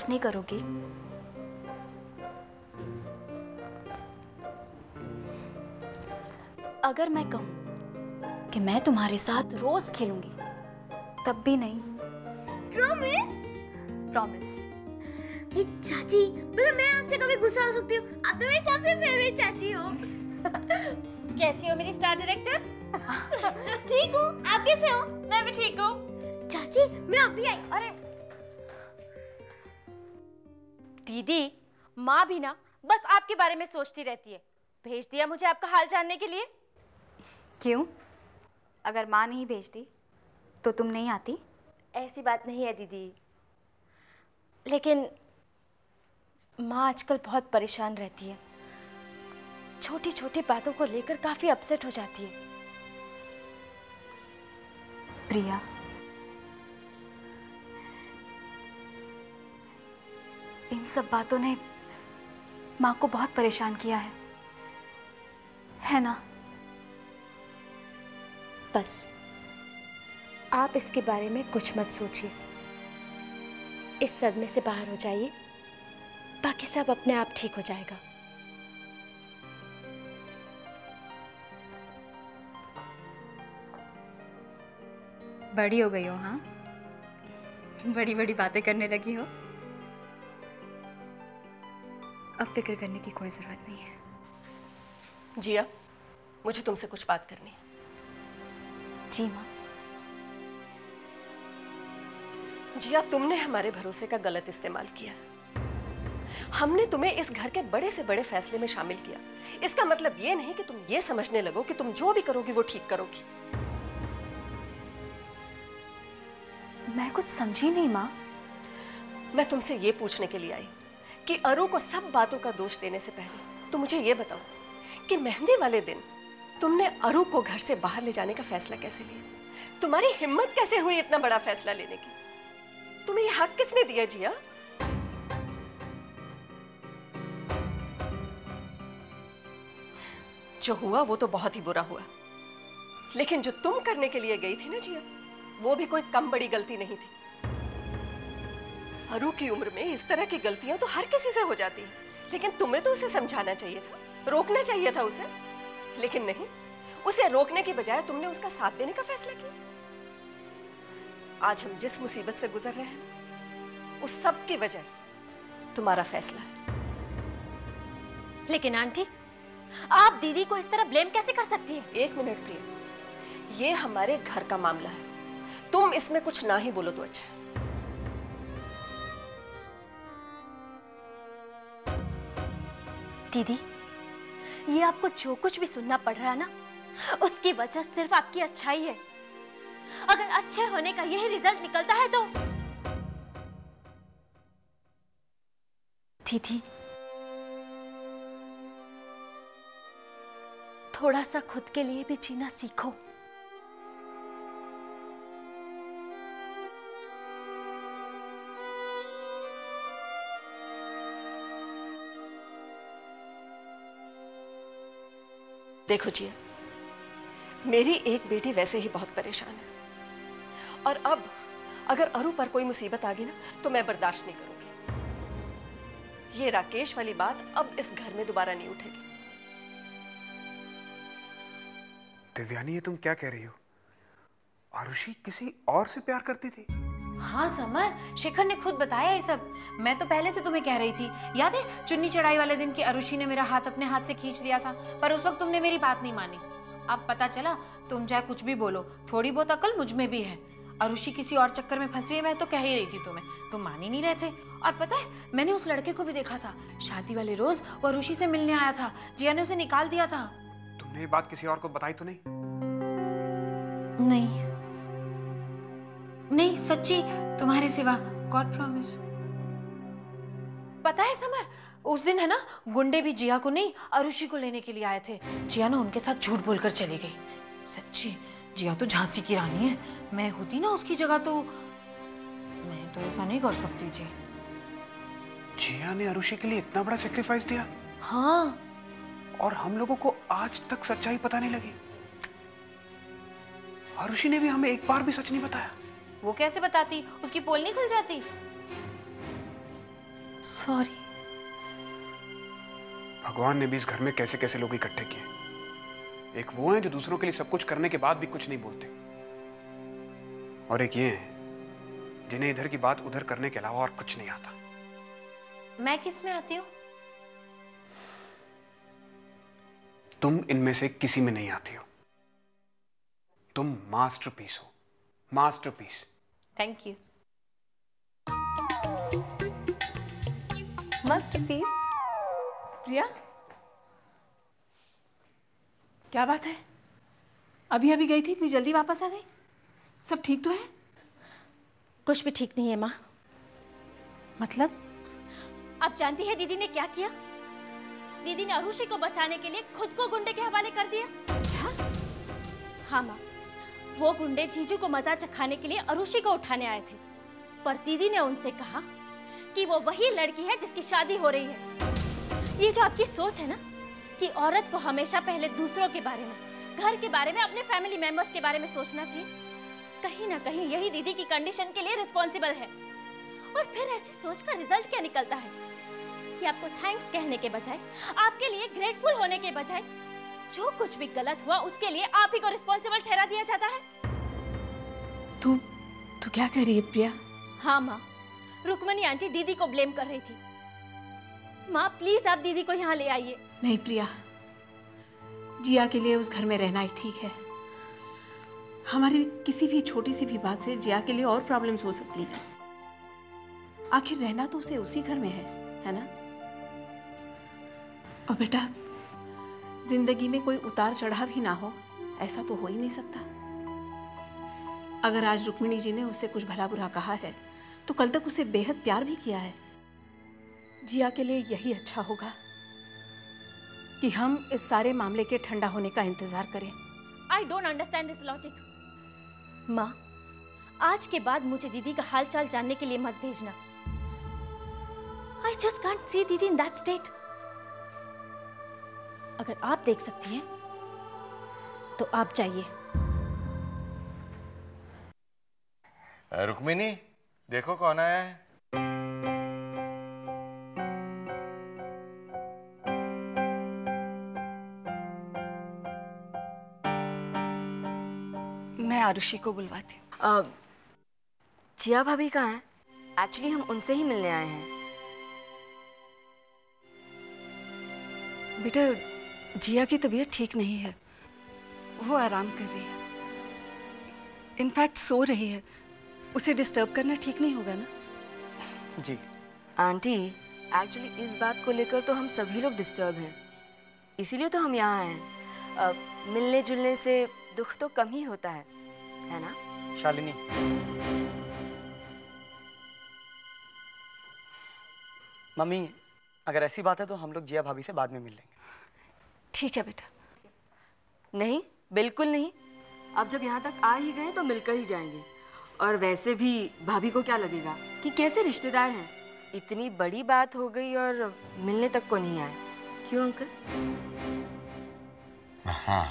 नहीं करोगी? अगर मैं कहूं कि मैं तुम्हारे साथ रोज खेलूंगी तब भी नहीं। प्रॉमिस? प्रॉमिस। चाची, मतलब मैं आपसे कभी गुस्सा हो सकती हूँ? आप तो मेरी सबसे फेवरेट चाची हो। कैसी हो मेरी स्टार डायरेक्टर? ठीक हूँ, आप कैसे हो? मैं भी ठीक हूँ। चाची, मैं अभी आई। अरे दीदी, माँ भी ना बस आपके बारे में सोचती रहती है। भेज दिया मुझे आपका हाल जानने के लिए। क्यों? अगर माँ नहीं भेजती तो तुम नहीं आती? ऐसी बात नहीं है दीदी, लेकिन माँ आजकल बहुत परेशान रहती है। छोटी छोटी बातों को लेकर काफी अपसेट हो जाती है। प्रिया, इन सब बातों ने माँ को बहुत परेशान किया है ना? बस आप इसके बारे में कुछ मत सोचिए। इस सदमे से बाहर हो जाइए, बाकी सब अपने आप ठीक हो जाएगा। बड़ी हो गई हो? हाँ, बड़ी बड़ी बातें करने लगी हो। अब फिक्र करने की कोई जरूरत नहीं है। जिया, मुझे तुमसे कुछ बात करनी है। जी माँ। जिया, तुमने हमारे भरोसे का गलत इस्तेमाल किया। हमने तुम्हें इस घर के बड़े से बड़े फैसले में शामिल किया। इसका मतलब ये नहीं कि तुम ये समझने लगो कि तुम जो भी करोगी वो ठीक करोगी। मैं कुछ समझी नहीं माँ। मैं तुमसे ये पूछने के लिए आई कि अरु को सब बातों का दोष देने से पहले तुम मुझे ये बताओ कि मेहंदी वाले दिन तुमने अरु को घर से बाहर ले जाने का फैसला कैसे लिया? तुम्हारी हिम्मत कैसे हुई इतना बड़ा फैसला लेने की? तुम्हें ये हक किसने दिया जिया? जो हुआ वो तो बहुत ही बुरा हुआ, लेकिन जो तुम करने के लिए गई थी ना जिया, वो भी कोई कम बड़ी गलती नहीं थी। अरु की उम्र में इस तरह की गलतियां तो हर किसी से हो जाती है, लेकिन तुम्हें तो उसे समझाना चाहिए था, रोकना चाहिए था उसे। लेकिन नहीं, उसे रोकने की बजाय तुमने उसका साथ देने का फैसला किया। आज हम जिस मुसीबत से गुजर रहे हैं उस सब की वजह तुम्हारा फैसला है। लेकिन आंटी, आप दीदी को इस तरह ब्लेम कैसे कर सकती हैं? एक मिनट प्रिया, ये हमारे घर का मामला है, तुम इसमें कुछ ना ही बोलो तो अच्छा है। दीदी, ये आपको जो कुछ भी सुनना पड़ रहा है ना, उसकी वजह सिर्फ आपकी अच्छाई है। अगर अच्छे होने का यही रिजल्ट निकलता है तो दीदी, थोड़ा सा खुद के लिए भी जीना सीखो। देखो जिया, मेरी एक बेटी वैसे ही बहुत परेशान है, और अब अगर अरु पर कोई मुसीबत आ गई ना तो मैं बर्दाश्त नहीं करूंगी। ये राकेश वाली बात अब इस घर में दोबारा नहीं उठेगी। दिव्यानी, ये तुम क्या कह रही हो? आरुषि किसी और से प्यार करती थी? हाँ समर, शेखर ने खुद बताया ये सब। मैं तो पहले से तुम्हें कह रही थी, याद है चुन्नी चढ़ाई वाले दिन की आरुषि ने मेरा हाथ अपने हाथ से खींच लिया था, पर उस वक्त तुमने मेरी बात नहीं मानी। अब पता चला, तुम चाहे कुछ भी बोलो, थोड़ी बहुत अकल मुझ में भी है। आरुषि किसी और चक्कर में फंसी है, मैं तो कह ही रही थी तुम्हें, तुम मान ही नहीं रहे थे। और पता है, मैंने उस लड़के को भी देखा था, शादी वाले रोज वो आरुषि से मिलने आया था, जिया ने उसे निकाल दिया था। तुमने ये बात किसी और को बताई तो नहीं? नहीं नहीं, सच्ची, तुम्हारे सिवा, गॉड प्रॉमिस। पता है समर, उस दिन है ना, गुंडे भी जिया को नहीं आरुषि को लेने के लिए आए थे। जिया ना उनके साथ झूठ बोलकर चली गई। सच्ची, जिया तो झांसी की रानी है, मैं होती ना उसकी जगह तो मैं तो ऐसा नहीं कर सकती थी। जिया ने आरुषि के लिए इतना बड़ा सेक्रीफाइस दिया? हाँ। और हम लोगों को आज तक सच्चाई पता नहीं लगी। आरुषि ने भी हमें एक बार भी सच नहीं बताया। वो कैसे बताती? उसकी पोल नहीं खुल जाती? सॉरी। भगवान ने भी इस घर में कैसे कैसे लोग इकट्ठे किए। एक वो हैं जो दूसरों के लिए सब कुछ करने के बाद भी कुछ नहीं बोलते, और एक ये हैं जिन्हें इधर की बात उधर करने के अलावा और कुछ नहीं आता। मैं किस में आती हूँ? तुम इनमें से किसी में नहीं आती हो। तुम मास्टरपीस हो, मास्टरपीस। Thank you. मास्टरपीस। प्रिया, क्या बात है? अभी अभी गई थी, इतनी जल्दी वापस आ गई? सब ठीक तो है? कुछ भी ठीक नहीं है माँ। मतलब? आप जानती है दीदी ने क्या किया? दीदी ने अरुषि को बचाने के लिए खुद को गुंडे के हवाले कर दिया। क्या? हाँ माँ, वो गुंडे जीजू को मजा चखाने के लिए अरुषि को उठाने आए थे, पर दीदी ने उनसे कहा कि वो वही लड़की है जिसकी शादी हो रही है। ये जो आपकी सोच है ना कि औरत को हमेशा पहले दूसरों के बारे में, घर के बारे में, अपने फैमिली मेंबर्स के बारे में सोचना चाहिए, कहीं ना कहीं यही दीदी की कंडीशन के लिए रिस्पॉन्सिबल है। और फिर ऐसी सोच का रिजल्ट क्या निकलता है कि आपको थैंक्स कहने के बजाय, आपके लिए ग्रेटफुल होने के बजाय, जो कुछ भी गलत हुआ उसके लिए आप ही को रिस्पॉन्सिबल ठहरा दिया जाता है। तू क्या कह रही है प्रिया? हाँ माँ, रुक्मणी आंटी दीदी को ब्लेम कर रही थी। माँ प्लीज आप दीदी को यहाँ ले आइए। नहीं प्रिया, जिया के लिए उस घर में रहना ही ठीक है। हमारी किसी भी छोटी सी भी बात से जिया के लिए और प्रॉब्लम्स हो सकती हैं। आखिर रहना तो उसे उसी घर में है ना? और बेटा, जिंदगी में कोई उतार चढ़ाव ही ना हो, ऐसा तो हो ही नहीं सकता। अगर आज रुक्मिणी जी ने उसे कुछ भला बुरा कहा है तो कल तक उसे बेहद प्यार भी किया है। जिया के लिए यही अच्छा होगा कि हम इस सारे मामले के ठंडा होने का इंतजार करें। I don't understand this logic. माँ, आज के बाद मुझे दीदी का हालचाल जानने के लिए मत भेजना। I just can't see दीदी in that state. अगर आप देख सकती हैं, तो आप जाइए। रुक्मिणी, देखो कौन आया है। मैं आरुषि को बुलवाती हूँ। जिया भाभी कहाँ हैं? एक्चुअली हम उनसे ही मिलने आए हैं। बेटा, जिया की तबीयत ठीक नहीं है, वो आराम कर रही है, इनफैक्ट सो रही है। उसे डिस्टर्ब करना ठीक नहीं होगा ना? जी आंटी, एक्चुअली इस बात को लेकर तो हम सभी लोग डिस्टर्ब हैं, इसीलिए तो हम यहाँ हैं। मिलने जुलने से दुख तो कम ही होता है ना शालिनी? मम्मी, अगर ऐसी बात है तो हम लोग जिया भाभी से बाद में मिल लेंगे। ठीक है बेटा। नहीं, बिल्कुल नहीं। अब जब यहाँ तक आ ही गए तो मिलकर ही जाएंगे। और वैसे भी भाभी को क्या लगेगा कि कैसे रिश्तेदार हैं। इतनी बड़ी बात हो गई और मिलने तक को नहीं आए। क्यों अंकल? हाँ।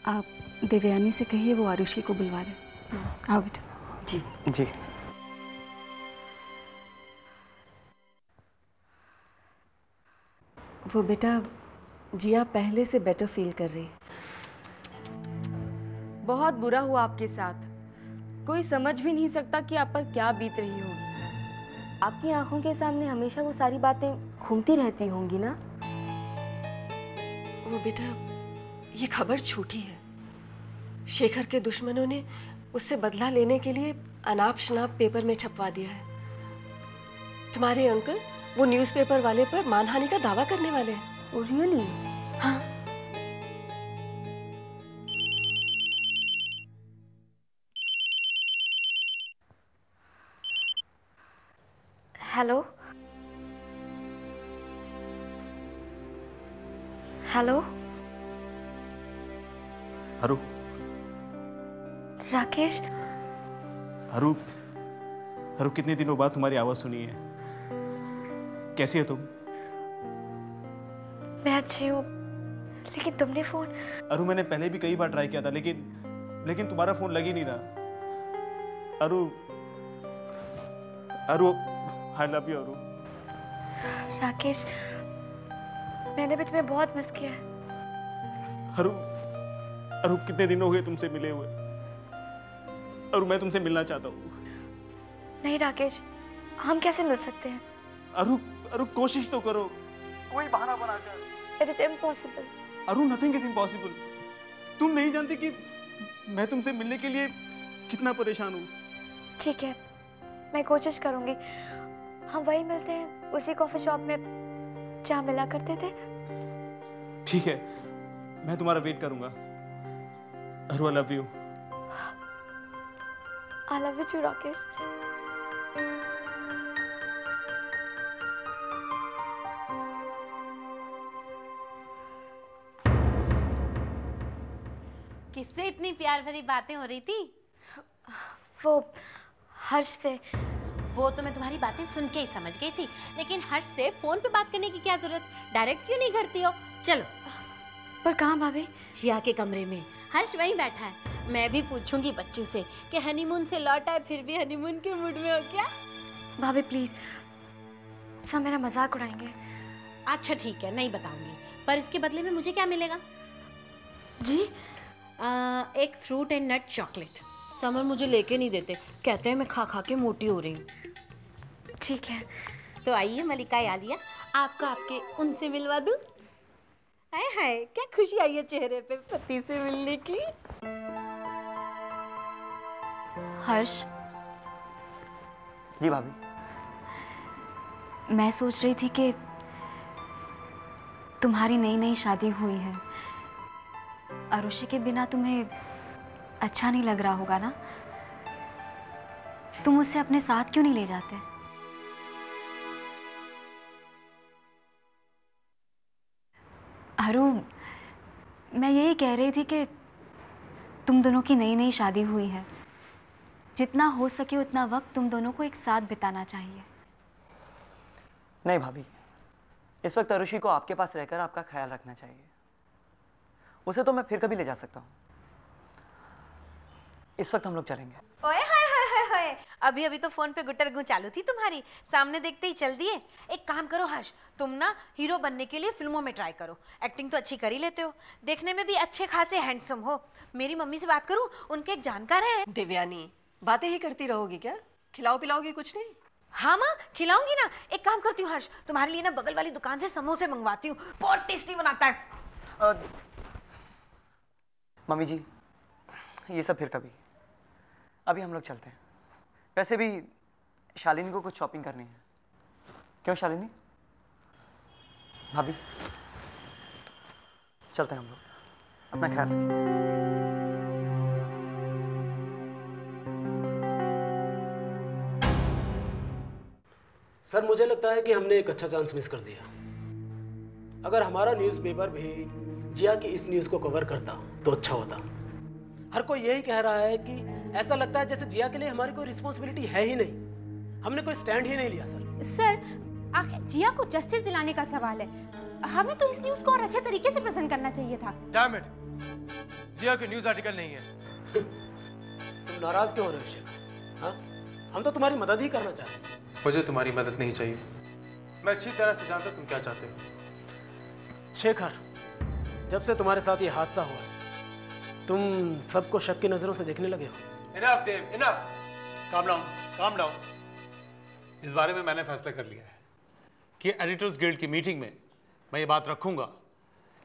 आप देवयानी से कहिए वो आरुषि को बुलवा रहे। आओ बेटा। जी जी। वो बेटा, जिया पहले से बेटर फील कर रही है। बहुत बुरा हुआ आपके साथ। कोई समझ भी नहीं सकता कि आप पर क्या बीत रही होगी। आपकी आंखों के सामने हमेशा वो सारी बातें घूमती रहती होंगी ना? वो बेटा, ये खबर झूठी है। शेखर के दुश्मनों ने उससे बदला लेने के लिए अनाप शनाप पेपर में छपवा दिया है। तुम्हारे अंकल वो न्यूज़पेपर वाले पर मानहानि का दावा करने वाले हैं। Oh really? हाँ। Hello hello. हरू। राकेश। हरू, हरू कितने दिनों बाद तुम्हारी आवाज सुनी है। कैसी है तुम? मैं अच्छी हूँ, लेकिन तुमने फोन। अरु, मैंने पहले भी कई बार ट्राई किया था, लेकिन तुम्हारा फोन लग ही नहीं रहा। अरु, अरू, आई लव यू अरू। राकेश, मैंने भी तुम्हें बहुत मिस किया है। अरू, अरू कितने दिन हो गए तुमसे मिले हुए। अरू मैं तुमसे मिलना चाहता हूँ। नहीं राकेश, हम कैसे मिल सकते हैं? अरू, अरू कोशिश तो करो, कोई बहाना बनाकर। It is impossible. अरू नथिंग इज इम्पॉसिबल। तुम नहीं जानती कि मैं तुमसे मिलने के लिए कितना परेशान हूँ। ठीक है, मैं कोशिश करूंगी। हम वहीं मिलते हैं, उसी कॉफी शॉप में जहाँ मिला करते थे। ठीक है, मैं तुम्हारा वेट करूंगा। Aru, I love you. I love you too Rakesh. किससे इतनी प्यार भरी बातें हो रही थी? वो हर्ष से। वो तो मैं तुम्हारी बातें सुन के ही समझ गई थी, लेकिन हर्ष से फोन पे बात करने की क्या जरूरत? डायरेक्ट क्यों नहीं करती हो? चलो। पर कहाँ भाभी? जिया के कमरे में हर्ष वहीं बैठा है। मैं भी पूछूंगी बच्चों से कि हनीमून से लौट आए फिर भी हनीमून के मूड में हो क्या? भाभी प्लीज, सब मेरा मजाक उड़ाएंगे। अच्छा ठीक है, नहीं बताऊंगी, पर इसके बदले में मुझे क्या मिलेगा? जी? एक fruit and nut chocolate. Samar मुझे लेके नहीं देते, कहते हैं मैं खा खा के मोटी हो रही हूँ। ठीक है, तो आइए मलिका आलिया, आपको आपके उनसे मिलवा दूं। हाय हाय, क्या खुशी आई है चेहरे पे पति से मिलने की। हर्ष। जी भाभी। मैं सोच रही थी कि तुम्हारी नई नई शादी हुई है, अरुषि के बिना तुम्हें अच्छा नहीं लग रहा होगा ना? तुम उसे अपने साथ क्यों नहीं ले जाते? अरु, मैं यही कह रही थी कि तुम दोनों की नई नई शादी हुई है, जितना हो सके उतना वक्त तुम दोनों को एक साथ बिताना चाहिए। नहीं भाभी, इस वक्त अरुषि को आपके पास रहकर आपका ख्याल रखना चाहिए। उसे तो मैं फिर कभी ले जा सकता हूँ। इस वक्त हम लोग चलेंगे। ओए हाय हाय हाय हाय, अभी अभी तो फोन पे गुटरगू चालू थी तुम्हारी, सामने देखते ही चल दिए। एक काम करो हर्ष, तुम ना हीरो बनने के लिए फिल्मों में ट्राई करो। एक्टिंग तो अच्छी कर ही लेते हो, देखने में भी अच्छे खासे हैंडसम हो। मेरी मम्मी से बात करूं, उनके एक जानकार हैं। देवयानी, बातें ही करती रहोगी क्या? खिलाओ पिलाओगी कुछ नहीं? हाँ माँ, खिलाऊंगी ना। एक काम करती हूँ हर्ष, तुम्हारे लिए ना बगल वाली दुकान से समोसे मंगवाती हूँ, बहुत टेस्टी बनाता है। मम्मी जी, ये सब फिर कभी, अभी हम लोग चलते हैं। वैसे भी शालिनी को कुछ शॉपिंग करनी है। क्यों शालिनी? भाभी चलते हैं हम लोग, अपना ख्याल रखिए। सर, मुझे लगता है कि हमने एक अच्छा चांस मिस कर दिया। अगर हमारा न्यूज़पेपर भी जिया की इस न्यूज़ को कवर करता तो अच्छा होता। हर कोई यही कह रहा है कि ऐसा लगता है जैसे जिया के लिए हमारी कोई रिस्पॉन्सिबिलिटी है ही नहीं, हमने कोई स्टैंड ही नहीं लिया। सर, आखिर जिया को जस्टिस दिलाने का सवाल है, हमें तो इस न्यूज़ को और अच्छे तरीके से प्रेजेंट करना चाहिए था। डैम इट, जिया के न्यूज़ आर्टिकल नहीं है। तुम नाराज क्यों हो रहे हो शेखर? हाँ, हम तो तुम्हारी मदद ही करना चाहते हैं। मुझे तुम्हारी मदद नहीं चाहिए, मैं अच्छी तरह से जानता तुम क्या चाहते हो। शेखर, जब से तुम्हारे साथ ये हादसा हुआ है, तुम सबको शक की नजरों से देखने लगे हो। Enough Dev, enough. Calm down, calm down. इस बारे में मैंने फैसला कर लिया है कि एडिटर्स गिल्ड की मीटिंग में मैं ये बात रखूंगा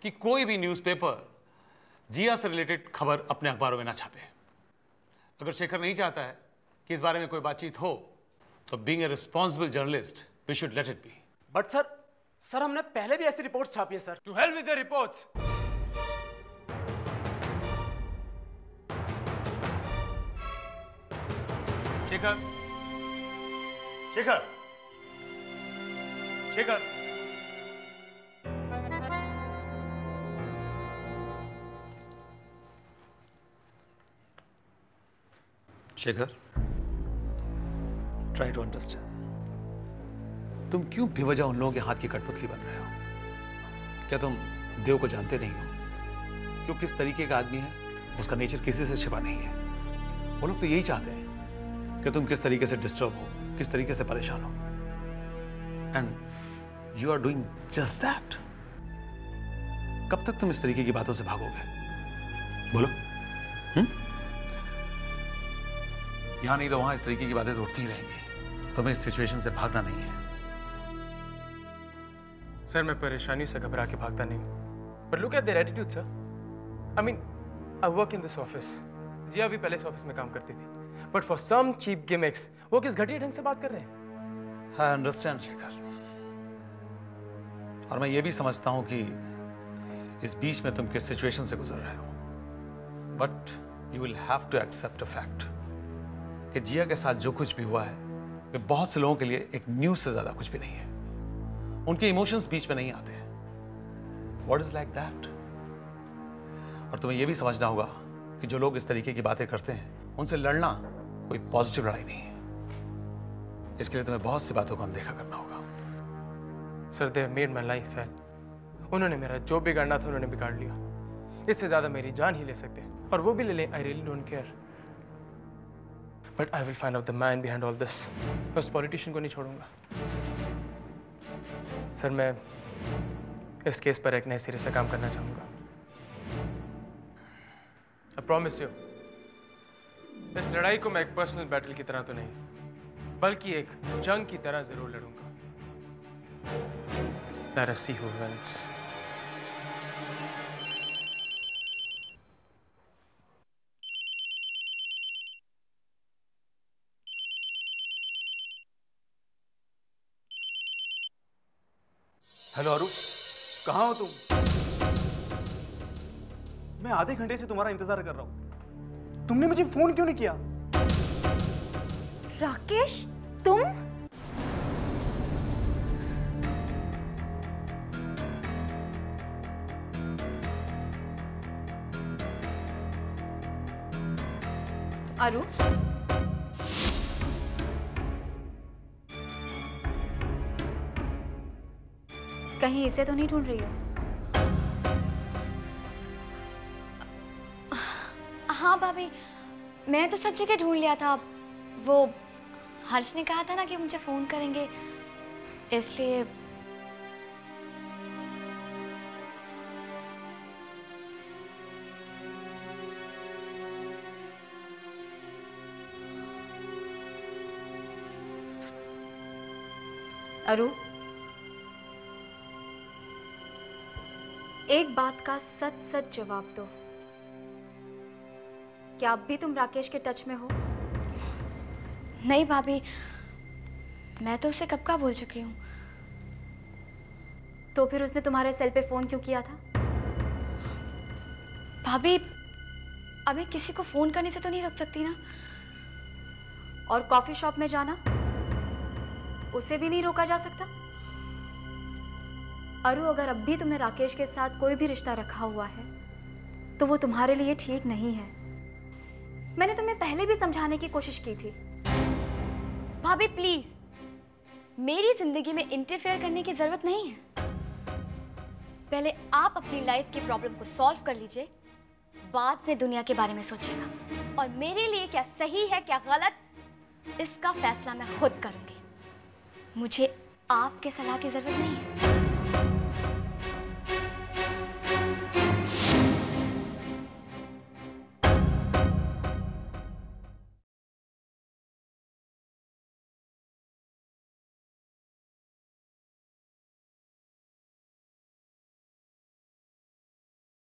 कि कोई भी न्यूज़पेपर जिया से रिलेटेड खबर अपने अखबारों में ना छापे। अगर शेखर नहीं चाहता है कि इस बारे में कोई बातचीत हो, तो being a responsible journalist we should let it be. But sir हमने पहले भी ऐसी रिपोर्ट्स छापी है sir. To hell with the reports. Shekhar, Shekhar, Shekhar, Shekhar, try to understand. तुम क्यों बेवजह उन लोगों के हाथ की कठपुतली बन रहे हो? क्या तुम देव को जानते नहीं हो? क्यों किस तरीके का आदमी है, उसका नेचर किसी से छिपा नहीं है। वो लोग तो यही चाहते हैं कि तुम किस तरीके से डिस्टर्ब हो, किस तरीके से परेशान हो, and you are doing just that. कब तक तुम इस तरीके की बातों से भागोगे? बोलो। यहां नहीं तो वहां इस तरीके की बातें तो उठती ही रहेंगी। तुम्हें इस सिचुएशन से भागना नहीं है। सर, मैं परेशानी से घबरा के भागता नहीं, but look at their attitude sir. I mean, I work in this office. Jiya भी पहले इस ऑफिस में काम करती थी, but for some cheap gimmicks वो किस घटिया ढंग से बात कर रहे हैं। आई अंडरस्टैंड शेखर, और मैं ये भी समझता हूं कि इस बीच में तुम किस सिचुएशन से गुजर रहे हो, but you will have to accept a fact कि जिया के साथ जो कुछ भी हुआ है वे बहुत से लोगों के लिए एक न्यूज से ज्यादा कुछ भी नहीं है। उनके इमोशंस बीच में नहीं आते हैं। What is like that? और तुम्हें यह भी समझना होगा कि जो लोग इस तरीके की बातें करते हैं उनसे लड़ना कोई पॉजिटिव लड़ाई नहीं है। इसके लिए तुम्हें बहुत सी बातों को अनदेखा करना होगा। Sir, they have made my life hell. उन्होंने मेरा जो बिगाड़ना था उन्होंने बिगाड़ लिया। इससे ज्यादा मेरी जान ही ले सकते हैं, और वो भी ले लें। I really don't care, but I will find out the man behind all this. मैं उस पॉलिटिशियन को नहीं छोड़ूंगा। सर, मैं इस केस पर एक नए सिरे से काम करना चाहूंगा। आई प्रॉमिस यू, इस लड़ाई को मैं एक पर्सनल बैटल की तरह तो नहीं, बल्कि एक जंग की तरह जरूर लड़ूंगा। Let us see who wins. Hello अरू, कहाँ हो तुम? मैं आधे घंटे से तुम्हारा इंतजार कर रहा हूं। तुमने मुझे फोन क्यों नहीं किया? राकेश, तुम? अरू, कहीं इसे तो नहीं ढूंढ रही हो? हाँ भाभी, मैंने तो सब जगह ढूंढ लिया था। वो हर्ष ने कहा था ना कि मुझे फोन करेंगे, इसलिए। अरू, एक बात का सच सच जवाब दो। क्या अब भी तुम राकेश के टच में हो? नहीं भाभी, मैं तो उसे कब का बोल चुकी हूँ। तो फिर उसने तुम्हारे सेल पे फोन क्यों किया था? भाभी, अब मैं किसी को फोन करने से तो नहीं रोक सकती ना। और कॉफी शॉप में जाना, उसे भी नहीं रोका जा सकता? अरू, अगर अब भी तुमने राकेश के साथ कोई भी रिश्ता रखा हुआ है तो वो तुम्हारे लिए ठीक नहीं है। मैंने तुम्हें पहले भी समझाने की कोशिश की थी। भाभी प्लीज, मेरी जिंदगी में इंटरफेयर करने की जरूरत नहीं है। पहले आप अपनी लाइफ की प्रॉब्लम को सॉल्व कर लीजिए, बाद में दुनिया के बारे में सोचिएगा। और मेरे लिए क्या सही है क्या गलत, इसका फैसला मैं खुद करूंगी। मुझे आपके सलाह की जरूरत नहीं है।